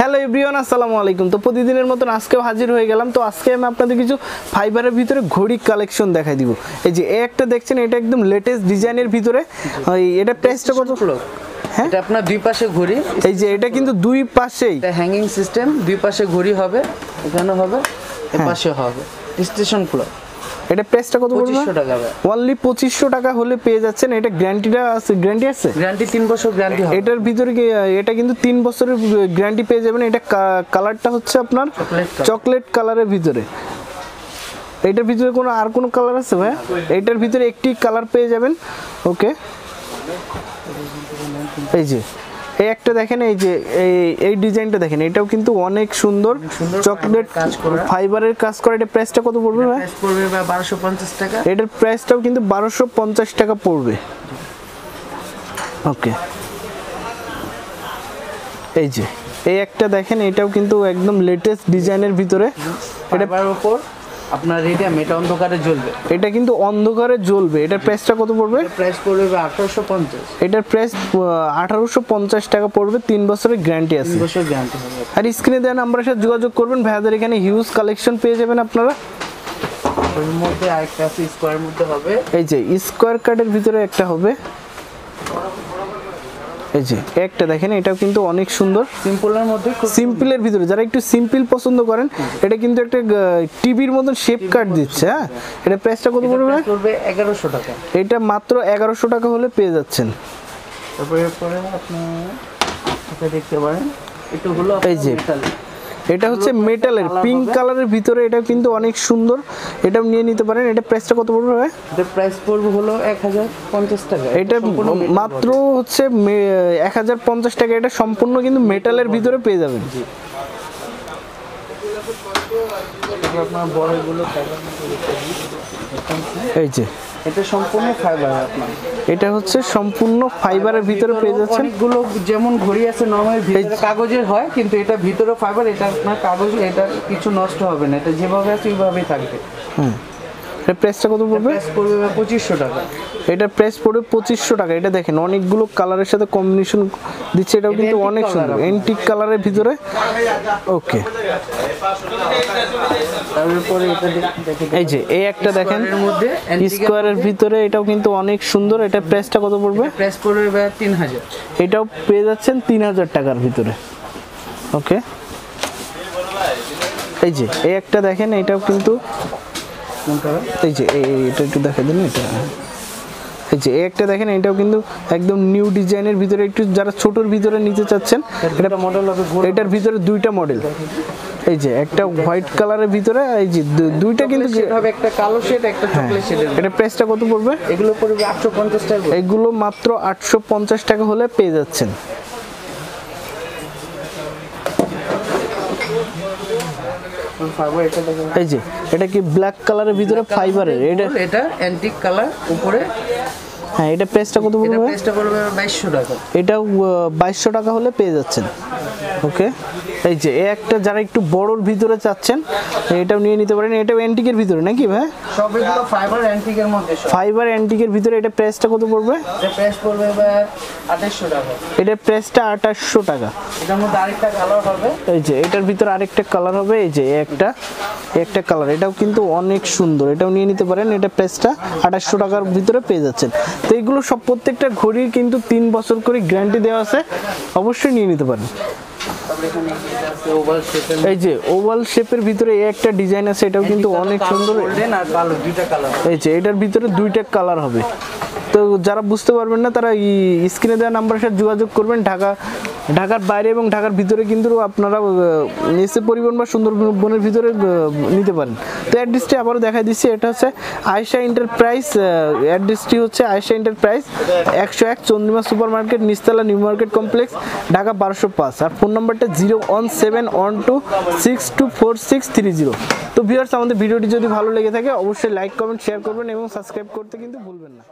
Hello everyone, আসসালামু আলাইকুম। তো প্রতিদিনের মতন আজকেও হাজির হয়ে গেলাম। তো আজকে আমি আপনাদের কিছু ফাইবারের ভিতরে ঘড়ি কালেকশন দেখাই দিব। এই যে একটা দেখছেন, এটা একদম লেটেস্ট ডিজাইনের ভিতরে। এটা প্রাইসটা কত? হ্যাঁ, এটা আপনার দুই পাশে ঘড়ি। এই যে এটা কিন্তু দুই পাশেই এটা হ্যাঙ্গিং সিস্টেম, দুই পাশে ঘড়ি হবে, এখানে হবে, এই পাশে হবে স্টেশন ক্লক। এটা প্রাইসটা কত পড়বে? 2500 টাকা। অনলি 2500 টাকা হলে পেয়ে যাচ্ছেন। এটা গ্যারান্টিটা আছে, গ্যারান্টি আছে, গ্যারান্টি 3 বছর গ্যারান্টি হবে। এটার ভিতরে কি এটা কিন্তু 3 বছরের গ্যারান্টি পেয়ে যাবেন। এটা কালারটা হচ্ছে আপনার চকলেট কালারের ভিতরে। এটার ভিতরে আর কোনো কালার আছে ভাই? এটার ভিতরে একটি কালার পেয়ে যাবেন। ওকে, এই যে এই একটা দেখেন, এই যে এই ডিজাইনটা দেখেন, এটাও কিন্তু অনেক সুন্দর চকলেট ফাইবারের কাজ করা। এটা প্রাইসটা কত পড়বে ভাই? প্রাইস পড়বে 1250 টাকা। এটার প্রাইসটাও কিন্তু 1250 টাকা পড়বে। ওকে, এই যে এই একটা দেখেন, এটাও কিন্তু একদম লেটেস্ট ডিজাইনের ভিতরে। এটার উপর আপনার এটা অন্ধকারে জ্বলবে। এটা কিন্তু অন্ধকারে জ্বলবে। এটার প্রাইসটা কত পড়বে? প্রাইস পড়বে 1850। এটার প্রাইস 1850 টাকা পড়বে। 3 বছরের গ্যারান্টি আছে। 3 বছর গ্যারান্টি হবে। আর স্ক্রিনে দেওয়া নাম্বারের সাথে যোগাযোগ করবেন। ভাইয়াদের এখানে হিউজ কালেকশন পেয়ে যাবেন আপনারা। এর মধ্যে আরেকটা আছে স্কয়ার মধ্যে হবে। এই যে স্কয়ার কাটের ভিতরে একটা হবে। এই যে একটা দেখেন, এটাও কিন্তু অনেক সুন্দর সিম্পলের মধ্যে, খুব সিম্পলের ভিতরে। যারা একটু সিম্পল পছন্দ করেন, এটা কিন্তু একটা টিভির মতন শেপ কাট দিচ্ছে। হ্যাঁ, এটা প্রাইসটা কত পড়বে? 1100 টাকা। এটা মাত্র 1100 টাকা হলে পেয়ে যাচ্ছেন। তারপরে আপনি এটা দেখতে পারেন, এটা হলো এই যে এটা হচ্ছে মেটালের পিঙ্ক কালারের ভিতরে। এটা কিন্তু অনেক সুন্দর, এটাও নিয়ে নিতে পারেন। এটা প্রাইসটা কত পড়বে ভাই? এটা প্রাইস পড়বে হলো 1050 টাকা। এটা মাত্র হচ্ছে 1050 টাকা। এটা সম্পূর্ণ কিন্তু মেটালের ভিতরে পেয়ে যাবেন। আপনার বড়গুলো এই যে এটা সম্পূর্ণ ফাইবার। আপনার এটা হচ্ছে সম্পূর্ণ ফাইবারের ভিতরে পেয়ে যাচ্ছেন। অনেকগুলো যেমন ঘড়ি আছে নরমাল ভিতরে কাগজের হয়, কিন্তু এটা ভিতরে ফাইবার। এটা আপনার কাগজ, এটা কিছু নষ্ট হবে না, এটা যেভাবে আছে ওইভাবেই থাকবে। এর প্রাইসটা কত পড়বে? প্রাইস পড়বে 2500 টাকা। এটার প্রাইস পড়বে 2500 টাকা। এটা দেখেন অনেকগুলো কালারের সাথে কম্বিনেশন দিচ্ছে। এটাও কিন্তু অনেক সুন্দর এন্টিক কালারের ভিতরে। ওকে, তারপরে এটা এই যে এই একটা দেখেন স্কয়ারের ভিতরে। এটাও কিন্তু অনেক সুন্দর। এটা প্রাইসটা কত পড়বে? প্রাইস পড়বে 3000। এটাও পেয়ে যাচ্ছেন 3000 টাকার ভিতরে। ওকে, এই যে এই একটা দেখেন, এটাও কিন্তু এই যে এটা একটু দেখা দিন। এটা এই যে একটা দেখেন, এটাও কিন্তু একদম নিউ ডিজাইনের ভিতরে। একটু যারা ছোটর ভিতরে নিতে চাচ্ছেন, এটা মডেল হবে। এটার ভিতরে দুইটা মডেল। এই যে একটা হোয়াইট কালারের ভিতরে, এই যে দুইটা কিন্তু হবে, একটা কালো শেড, একটা চকলেট শেড। এটা প্রাইসটা কত পড়বে? এগুলো পড়বে 850 টাকা। এগুলো মাত্র 850 টাকা হলে পেয়ে যাচ্ছেন। এই যে এটা কি ব্ল্যাক কালারের ভিতরে ফাইবারের। এটা অ্যান্টিক কালার উপরে। হ্যাঁ, এটা প্রাইসটা কত পড়বে? এটা প্রাইসটা পড়বে 2200 টাকা। এটাও 2200 টাকা হলে পেয়ে যাচ্ছেন। ওকে, এই যে একটা যারা একটু বড়র ভিতরে চাচ্ছেন, এটাও নিয়ে নিতে পারেন। এটাও অ্যান্টিকের ভিতরে নাকি ভাই? সবগুলো ফাইবার অ্যান্টিকের মধ্যে। ফাইবার অ্যান্টিকের ভিতরে। এটা প্রাইসটা কত পড়বে? এটা প্রাইস পড়বে 2800 টাকা। এটা প্রাইসটা 2800 টাকা। এটার মধ্যে আরেকটা কালার হবে। এই যে এটার ভিতরে আরেকটা কালার হবে। এই যে একটা কালার, এটাও কিন্তু অনেক সুন্দর। এটাও নিয়ে নিতে পারেন। এটা প্রাইসটা 2800 টাকার ভিতরে পেয়ে যাচ্ছেন। তো এগুলো সব প্রত্যেকটা ঘড়ির কিন্তু 3 বছর করে গ্যারান্টি দেওয়া আছে। অবশ্যই নিয়ে নিতে পারেন। এই যে ওভাল শেপের ভিতরে একটা ডিজাইন আছে। এটাও কিন্তু অনেক সুন্দর। এই যে এটার ভিতরে দুইটা কালার হবে। তো যারা বুঝতে পারবেন না, তারা স্ক্রিনে দেওয়া নাম্বারের সাথে যোগাযোগ করবেন। ঢাকার বাইরে এবং ঢাকার ভিতরে কিন্তু আপনারা এসে পরিবহন বা সুন্দরবনের ভিতরে নিতে পারেন। তো অ্যাড্রেসটি আবারও দেখাই দিচ্ছি। এটা হচ্ছে আয়েশা এন্টারপ্রাইজ। অ্যাড্রেসটি হচ্ছে Ayesha enterprise, 101 Chandrima super market, নিচতলা নিউ মার্কেট কমপ্লেক্স, ঢাকা 1205। আর ফোন নাম্বারটা 01712624630। তো ভিউয়ার্স, আমাদের ভিডিওটি যদি ভালো লেগে থাকে অবশ্যই লাইক, কমেন্ট, শেয়ার করবেন এবং সাবস্ক্রাইব করতে কিন্তু ভুলবেন না।